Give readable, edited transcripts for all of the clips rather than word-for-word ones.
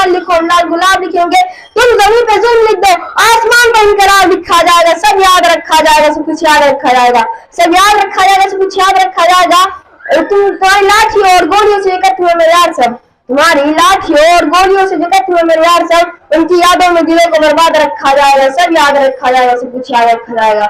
कमल लिखो, लाल गुलाब लिखेंगे, तुम जमीन पे जुल्म लिख दो, आसमान पर इनकलाब लिखा जाएगा। सब याद रखा जाएगा, सब कुछ याद रखा जाएगा, सब याद रखा जाएगा, सब कुछ याद रखा जाएगा। तुम्हारी लाठी और गोलियों से एकत्र हुए मेरे यार सब, तुम्हारी लाठियों और गोलियों से एकत्र हुए मेरे यार सब, उनकी यादों में दिलों को बर्बाद रखा जाएगा। सब याद रखा जाएगा, सब कुछ याद रखा जाएगा,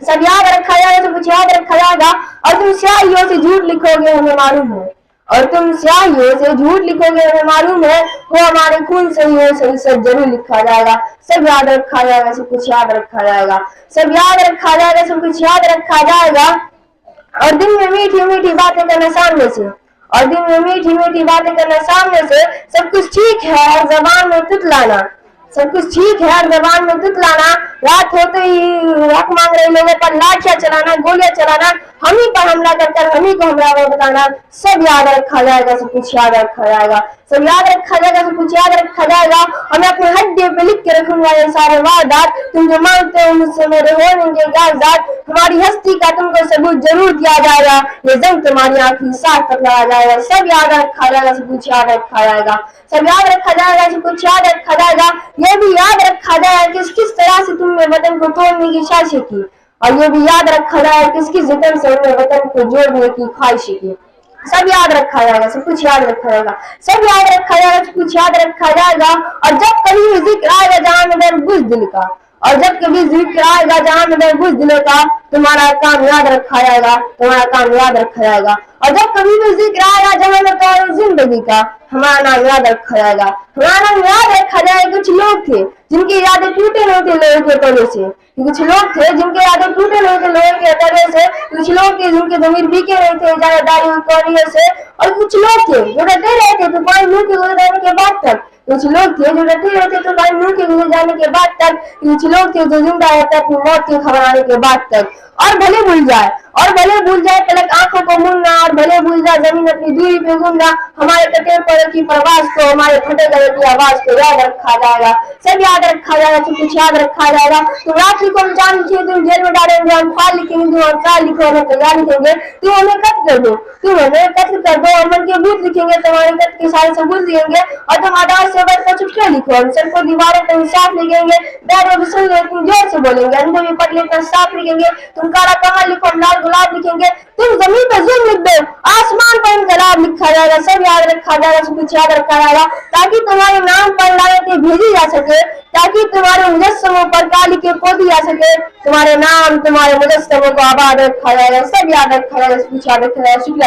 सब याद रखा जाएगा, सब कुछ याद रखा जाएगा। और तुम स्याहियों से झूठ लिखोगे हमें मालूम है, और तुम स्याहियों से झूठ लिखोगे हमें मालूम है, वो हमारे खून से ही हो, सही सब जरूर लिखा जाएगा। सब याद रखा जाएगा, सब कुछ याद रखा जाएगा, सब याद रखा जाएगा, सब कुछ याद रखा जाएगा। और दिन में मीठी मीठी बातें करना सामने से, और दिन में मीठी मीठी बातें करना सामने से, सब कुछ ठीक है हर जबान में तुतलाना, सब कुछ ठीक है हर जबान में तुतलाना। रात होते ही हक मांग रहे लोगों पर लाठियां चलाना, गोलियां चलाना, हम ही पर हमला कर हम ही को हमला बताना। सब याद रखा जाएगा, सब कुछ याद रखा जाएगा, सब याद रखा जाएगा, सब कुछ याद रखा जाएगा। और मैं अपने हड्डी पे लिख के रखूंगा ये सारे वारदात, तुम जो मांगते हो मुझसे मेरे होंगे कागजात। हमारी हस्ती का तुमको सबूत जरूर दिया जाएगा, ये जंग तुम्हारी आंखी साथ तक लगाया जाएगा। सब याद रखा जाएगा, सब कुछ याद रखा जाएगा, सब याद रखा जाएगा, सब कुछ याद रखा जाएगा। ये भी याद रखा जाएगा किस किस तरह से तुमने वतन को तोड़ने की साजिश की, और ये भी याद रखा जाएगा किस किस जतन से उन्होंने वतन को जोड़ने की ख्वाहिश की। सब याद रखा जाएगा, सब कुछ याद रखा जाएगा, सब याद रखा जाएगा, सब कुछ याद रखा जाएगा। और जब कभी भी जिक्र आएगा जहां में बुझ दिल का, और जब कभी जिक्र आएगा जहां में बुझ दिलों का, तुम्हारा काम याद रखा जाएगा, तुम्हारा काम याद रखा जाएगा। और जब कभी भी जिक्र आएगा जहां में तो जिंदगी का, हमारा नाम याद रखा जाएगा, हमारा नाम याद रखा जाएगा। कुछ लोग थे जिनकी यादें टूटे नहीं थे लोहे के तले से, कुछ लोग थे जिनके यादें टूटे नहीं थे लोहे के तले से, कुछ लोग थे जिनके जमीर बीके नहीं थे इजारादारी और कौड़ियों से, और कुछ लोग थे जो डटे रहते थे पानी मुंह के गुजर जाने के बाद तक, कुछ लोग थे जो डटे रहते थे पानी मुंह के गुजर जाने के बाद तक, कुछ लोग थे जो जिंदा रहते अपनी मौत की खबर आने के बाद तक। और भले भूल जाए, और भले भूल जाए पलक आंखों को मुनना, और भले भूल जाए जमीन अपनी दूरी पे घूमना, हमारे कटे पर की परवाज को, हमारे फटे गले की आवाज को याद रखा जाएगा। सब याद रखा जाएगा, सब कुछ याद रखा जाएगा। तुम राखी को हम जान लिखे, तुम जेल में डालेंगे, हम फाल लिखेंगे, तुम अवतार लिखो, हमें तैयार लिखेंगे, तुम हमें कत्ल कर दो, तुम हमें कत्ल कर दो, अमन के भूत लिखेंगे, तुम्हारे कत्ल के सारे सबूत लिखेंगे, और तुम आदार से बढ़कर चुटकुले लिखो, हम सर को दीवारों पर इंसाफ लिखेंगे, बैठ में सुन ले तुम जोर से बोलेंगे, अंधे भी पढ़ लेकर साफ लिखेंगे, तुम काला कमल लिखो, लाल गुलाब लिखेंगे, तुम जमीन पर जुल्म लिख दो, आसमान पर इनकलाब लिखा जाएगा। सब याद रखा जाएगा, सब कुछ याद रखा जाएगा, ताकि तुम्हारे नाम पर लानतें भेजी जा सके, ताकि तुम्हारे मुजस्समों पर काली के पोती जा सके, तुम्हारे नाम तुम्हारे मुजस्समों को आबाद रखा जाएगा। सब याद रखा जाएगा, सब कुछ याद रखा जाएगा।